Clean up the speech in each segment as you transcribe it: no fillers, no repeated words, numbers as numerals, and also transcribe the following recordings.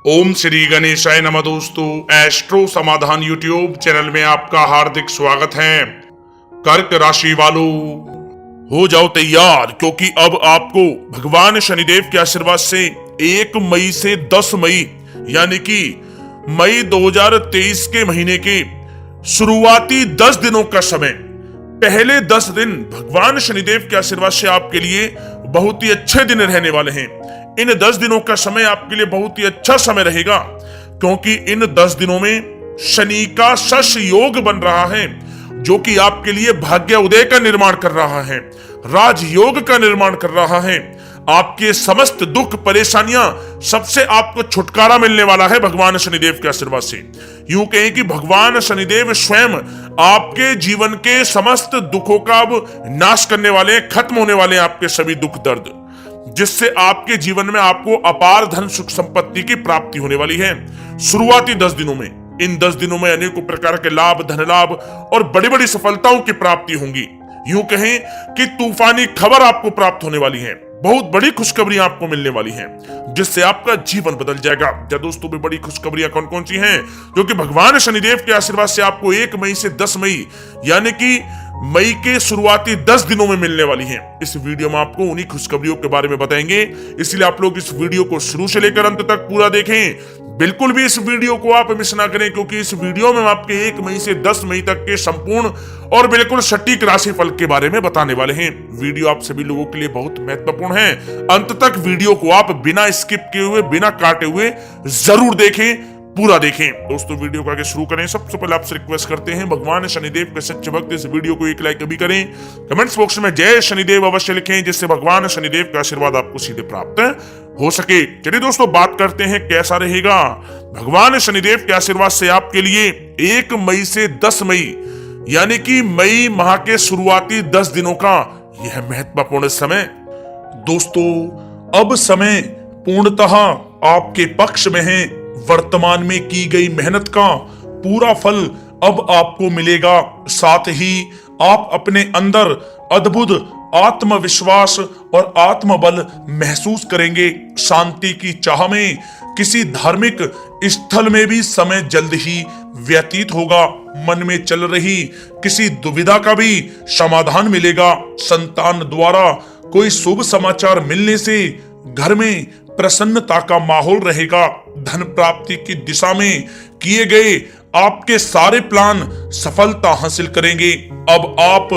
ओम श्री गणेशाय नमः। दोस्तों, एस्ट्रो समाधान यूट्यूब चैनल में आपका हार्दिक स्वागत है। कर्क राशि वालों, हो जाओ तैयार, क्योंकि अब आपको भगवान शनिदेव के आशीर्वाद से 1 मई से 10 मई यानी कि मई 2023 के महीने के शुरुआती 10 दिनों का समय, पहले 10 दिन भगवान शनिदेव के आशीर्वाद से आपके लिए बहुत ही अच्छे दिन रहने वाले हैं। इन 10 दिनों का समय आपके लिए बहुत ही अच्छा समय रहेगा, क्योंकि इन 10 दिनों में शनि का शश योग बन रहा है, जो कि आपके लिए भाग्य उदय का निर्माण कर रहा है, राजयोग का निर्माण कर रहा है। आपके समस्त दुख परेशानियां सबसे आपको छुटकारा मिलने वाला है भगवान शनिदेव के आशीर्वाद से। यूं कहें कि भगवान शनिदेव स्वयं आपके जीवन के समस्त दुखों का अब नाश करने वाले हैं, खत्म होने वाले हैं आपके सभी दुख दर्द, जिससे आपके जीवन में आपको अपार धन सुख संपत्ति की प्राप्ति होने वाली है। शुरुआती 10 दिनों में, इन 10 दिनों में अनेकों प्रकार के लाभ, धन लाभ और बड़ी बड़ी सफलताओं की प्राप्ति होंगी। यूं कहें कि तूफानी खबर आपको प्राप्त होने वाली है, बहुत बड़ी खुशखबरियां आपको मिलने वाली हैं, जिससे आपका जीवन बदल जाएगा। या दोस्तों, भी बड़ी खुशखबरियां कौन कौन सी हैं, जो कि भगवान शनिदेव के आशीर्वाद से आपको 1 मई से 10 मई यानी कि मई के शुरुआती 10 दिनों में मिलने वाली हैं। इस वीडियो में आपको उन्हीं खुशखबरियों के बारे में बताएंगे, इसलिए आप लोग इस वीडियो को शुरू से लेकर अंत तक पूरा देखें। बिल्कुल भी इस वीडियो को आप मिस ना करें, क्योंकि इस वीडियो में हम आपके 1 मई से 10 मई तक के संपूर्ण और बिल्कुल सटीक राशिफल के बारे में बताने वाले हैं। वीडियो आप सभी लोगों के लिए बहुत महत्वपूर्ण है। अंत तक वीडियो को आप बिना स्किप किए हुए, बिना काटे हुए जरूर देखें, पूरा देखें। दोस्तों, वीडियो को आगे शुरू करें, सबसे पहले आपसे रिक्वेस्ट करते हैं, भगवान शनिदेव के सच्चे भक्त इस वीडियो को एक लाइक भी करें, कमेंट्स बॉक्स में जय शनिदेव अवश्य लिखें, जिससे भगवान शनिदेव का आशीर्वाद आपको सीधे प्राप्त हो सके। चलिए दोस्तों, बात करते हैं कैसा रहेगा भगवान शनिदेव के आशीर्वाद से आपके लिए 1 मई से 10 मई यानी कि मई माह के शुरुआती 10 दिनों का यह महत्वपूर्ण समय। दोस्तों, अब समय पूर्णतः आपके पक्ष में है। वर्तमान में की गई मेहनत का पूरा फल अब आपको मिलेगा। साथ ही आप अपने अंदर अद्भुत आत्मविश्वास और आत्मबल महसूस करेंगे। शांति की चाह में किसी धार्मिक स्थल में भी समय जल्द ही व्यतीत होगा। मन में चल रही किसी दुविधा का भी समाधान मिलेगा। संतान द्वारा कोई शुभ समाचार मिलने से घर में प्रसन्नता का माहौल रहेगा। धन प्राप्ति की दिशा में किए गए आपके सारे प्लान सफलता हासिल करेंगे। अब आप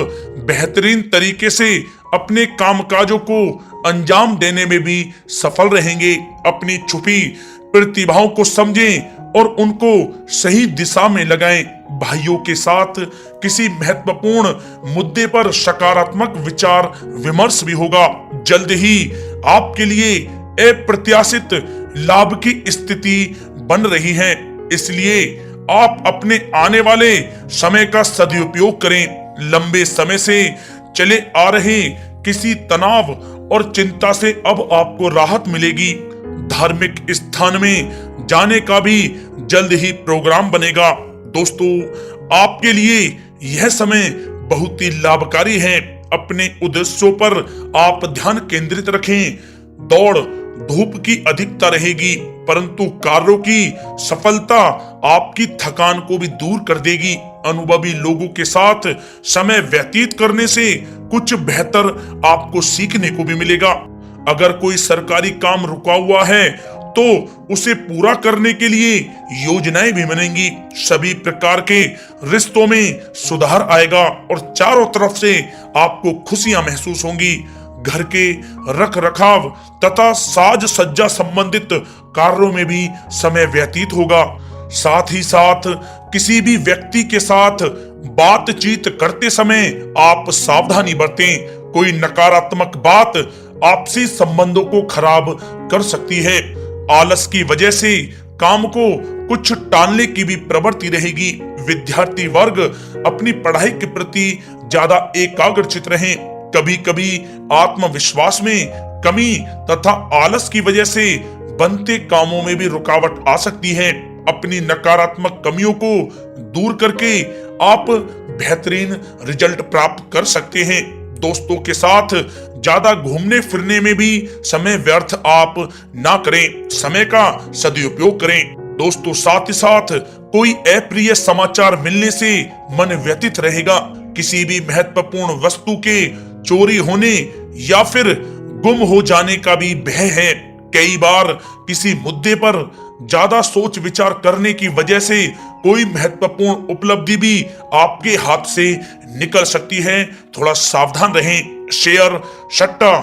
बेहतरीन तरीके से अपने कामकाजों को अंजाम देने में भी सफल रहेंगे। अपनी छुपी प्रतिभाओं को समझें और उनको सही दिशा में लगाएं। भाइयों के साथ किसी महत्वपूर्ण मुद्दे पर सकारात्मक विचार विमर्श भी होगा। जल्द ही आपके लिए अप्रत्याशित लाभ की स्थिति बन रही है, इसलिए आप अपने आने वाले समय का सदुपयोग करें। लंबे समय से चले आ रहे किसी तनाव और चिंता से अब आपको राहत मिलेगी। धार्मिक स्थान में जाने का भी जल्द ही प्रोग्राम बनेगा। दोस्तों, आपके लिए यह समय बहुत ही लाभकारी है। अपने उद्देश्यों पर आप ध्यान केंद्रित रखें। दौड़ धूप की अधिकता रहेगी, परंतु कार्यों की सफलता आपकी थकान को भी दूर कर देगी। अनुभवी लोगों के साथ समय व्यतीत करने से कुछ बेहतर आपको सीखने को भी मिलेगा। अगर कोई सरकारी काम रुका हुआ है तो उसे पूरा करने के लिए योजनाएं भी बनेंगी। सभी प्रकार के रिश्तों में सुधार आएगा और चारों तरफ से आपको खुशियां महसूस होंगी। घर के रख रखाव तथा साज सज्जा संबंधित कार्यों में भी समय व्यतीत होगा। साथ ही साथ किसी भी व्यक्ति के साथ बातचीत करते समय आप सावधानी बरतें। कोई नकारात्मक बात आपसी संबंधों को खराब कर सकती है। आलस की वजह से काम को कुछ टालने की भी प्रवृत्ति रहेगी। विद्यार्थी वर्ग अपनी पढ़ाई के प्रति ज्यादा एकाग्रचित रहें। कभी कभी आत्मविश्वास में कमी तथा आलस की वजह से बनते कामों में भी रुकावट आ सकती है। अपनी नकारात्मक कमियों को दूर करके आप बेहतरीन रिजल्ट प्राप्त कर सकते हैं। दोस्तों के साथ ज्यादा घूमने फिरने में भी समय व्यर्थ आप ना करें, समय का सदुपयोग करें। दोस्तों साथ ही साथ कोई अप्रिय समाचार मिलने से मन व्यथित रहेगा। किसी भी महत्वपूर्ण वस्तु के चोरी होने या फिर गुम हो जाने का भी भय है। कई बार किसी मुद्दे पर ज्यादा सोच विचार करने की वजह से कोई महत्वपूर्ण उपलब्धि भी आपके हाथ से निकल सकती है। थोड़ा सावधान रहें। शेयर, सट्टा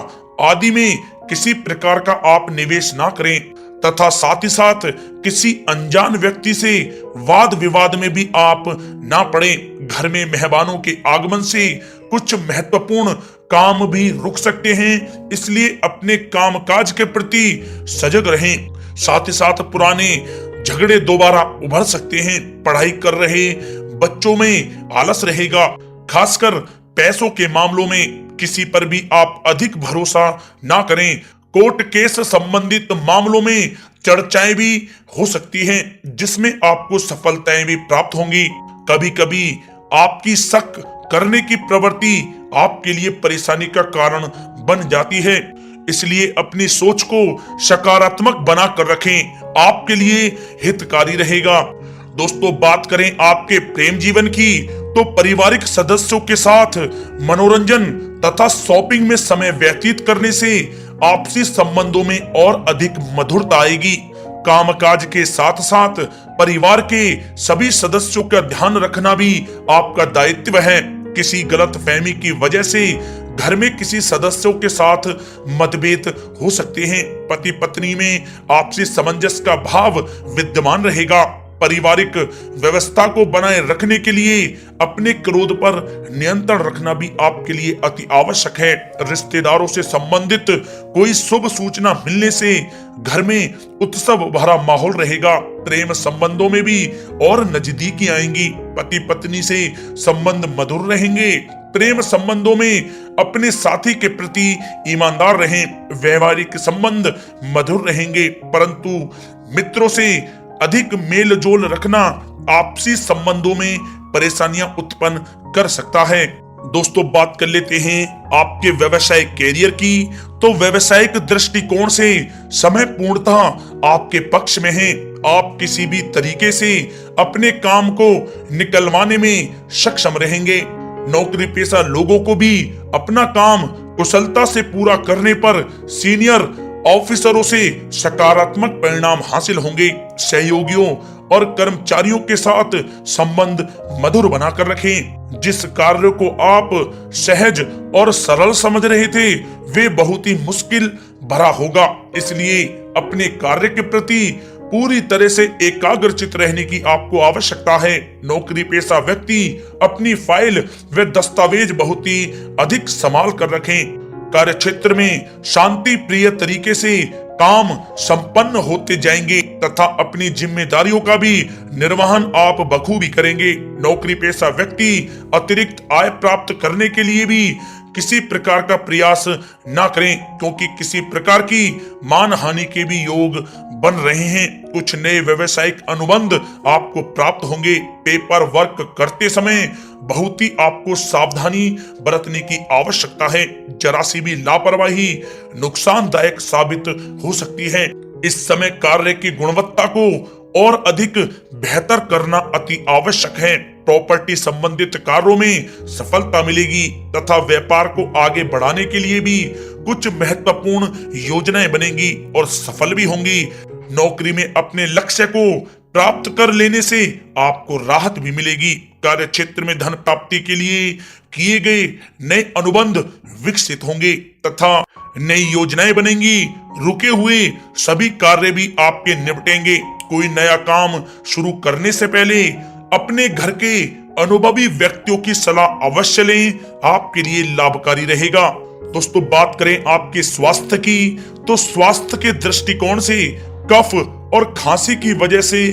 आदि में किसी प्रकार का आप निवेश ना करें तथा साथ ही साथ किसी अनजान व्यक्ति से वाद विवाद में भी आप ना पड़ें। घर में मेहमानों के आगमन से कुछ महत्वपूर्ण काम भी रुक सकते हैं, इसलिए अपने कामकाज के प्रति सजग रहें। साथ ही साथ पुराने झगड़े दोबारा उभर सकते हैं। पढ़ाई कर रहे बच्चों में आलस रहेगा। खासकर पैसों के मामलों में किसी पर भी आप अधिक भरोसा ना करें। कोर्ट केस संबंधित मामलों में चर्चाएं भी हो सकती हैं, जिसमें आपको सफलताएं भी प्राप्त होंगी। कभी कभी आपकी शक करने की प्रवृत्ति आपके लिए परेशानी का कारण बन जाती है, इसलिए अपनी सोच को सकारात्मक बना कर रखें, आपके लिए हितकारी रहेगा। दोस्तों बात करें आपके प्रेम जीवन की, तो पारिवारिक सदस्यों के साथ मनोरंजन तथा शॉपिंग में समय व्यतीत करने से आपसी संबंधों में और अधिक मधुरता आएगी। कामकाज के साथ साथ परिवार के सभी सदस्यों का ध्यान रखना भी आपका दायित्व है। किसी गलत फहमी की वजह से घर में किसी सदस्यों के साथ मतभेद हो सकते हैं। पति पत्नी में आपसी सामंजस्य का भाव विद्यमान रहेगा। पारिवारिक व्यवस्था को बनाए रखने के लिए अपने क्रोध पर नियंत्रण रखना भी आपके लिए अति आवश्यक है। रिश्तेदारों से संबंधित कोई शुभ सूचना मिलने से घर में उत्सव भरा माहौल रहेगा। प्रेम संबंधों में भी और नजदीकी आएंगी। पति पत्नी से संबंध मधुर रहेंगे। प्रेम संबंधों में अपने साथी के प्रति ईमानदार रहें। वैवाहिक संबंध मधुर रहेंगे, परंतु मित्रों से अधिक मेल जोल रखना आपसी संबंधों में परेशानियां उत्पन्न कर सकता है। दोस्तों बात कर लेते हैं आपके व्यवसायिक कैरियर की, तो व्यवसायिक दृष्टिकोण से समय पूर्णतः आपके पक्ष में है। आप किसी भी तरीके से अपने काम को निकलवाने में सक्षम रहेंगे। नौकरी पेशा लोगों को भी अपना काम कुशलता से पूरा करने पर सीनियर ऑफिसरों से सकारात्मक परिणाम हासिल होंगे। सहयोगियों और कर्मचारियों के साथ संबंध मधुर बनाकर रखें। जिस कार्य को आप सहज और सरल समझ रहे थे वे बहुत ही मुश्किल भरा होगा, इसलिए अपने कार्य के प्रति पूरी तरह से एकाग्रचित रहने की आपको आवश्यकता है। नौकरी पेशा व्यक्ति अपनी फाइल व दस्तावेज बहुत ही अधिक संभाल कर रखें। कार्य क्षेत्र में शांति प्रिय तरीके से काम संपन्न होते जाएंगे तथा अपनी जिम्मेदारियों का भी निर्वहन आप बखूबी करेंगे। नौकरी पेशा व्यक्ति अतिरिक्त आय प्राप्त करने के लिए भी किसी प्रकार का प्रयास ना करें, क्योंकि किसी प्रकार की मान हानि के भी योग बन रहे हैं। कुछ नए व्यवसायिक अनुबंध आपको प्राप्त होंगे। पेपर वर्क करते समय बहुत ही आपको सावधानी बरतने की आवश्यकता है। जरा सी भी लापरवाही नुकसानदायक साबित हो सकती है। इस समय कार्य की गुणवत्ता को और अधिक बेहतर करना अति आवश्यक है। प्रॉपर्टी संबंधित कार्यों में सफलता मिलेगी तथा व्यापार को आगे बढ़ाने के लिए भी कुछ महत्वपूर्ण योजनाएं बनेंगी और सफल भी होंगी। नौकरी में अपने लक्ष्य को प्राप्त कर लेने से आपको राहत भी मिलेगी। कार्य क्षेत्र में धन प्राप्ति के लिए किए गए नए अनुबंध विकसित होंगे तथा नई योजनाएं बनेंगी। रुके हुए सभी कार्य भी आपके निपटेंगे। कोई नया काम शुरू करने से पहले अपने घर के अनुभवी व्यक्तियों की सलाह अवश्य लें, आपके लिए लाभकारी रहेगा। दोस्तों बात करें आपके स्वास्थ्य की, तो स्वास्थ्य के दृष्टिकोण से कफ और खांसी की वजह से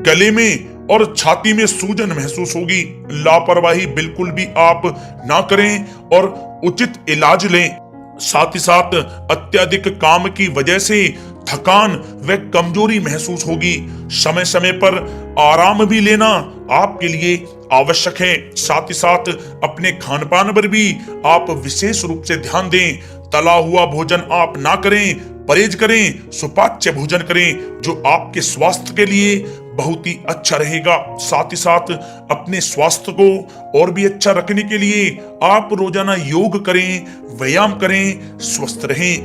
गले में और छाती में सूजन महसूस होगी। लापरवाही बिल्कुल भी आप ना करें और उचित इलाज लें। साथ ही साथ अत्यधिक काम की वजह से थकान व कमजोरी महसूस होगी। समय समय पर आराम भी लेना आपके लिए आवश्यक है। साथ ही साथ अपने खान पान पर भी आप विशेष रूप से ध्यान दें। तला हुआ भोजन आप ना करें, परहेज करें, सुपाच्य भोजन करें जो आपके स्वास्थ्य के लिए बहुत ही अच्छा रहेगा। साथ ही साथ अपने स्वास्थ्य को और भी अच्छा रखने के लिए आप रोजाना योग करें, व्यायाम करें, स्वस्थ रहें।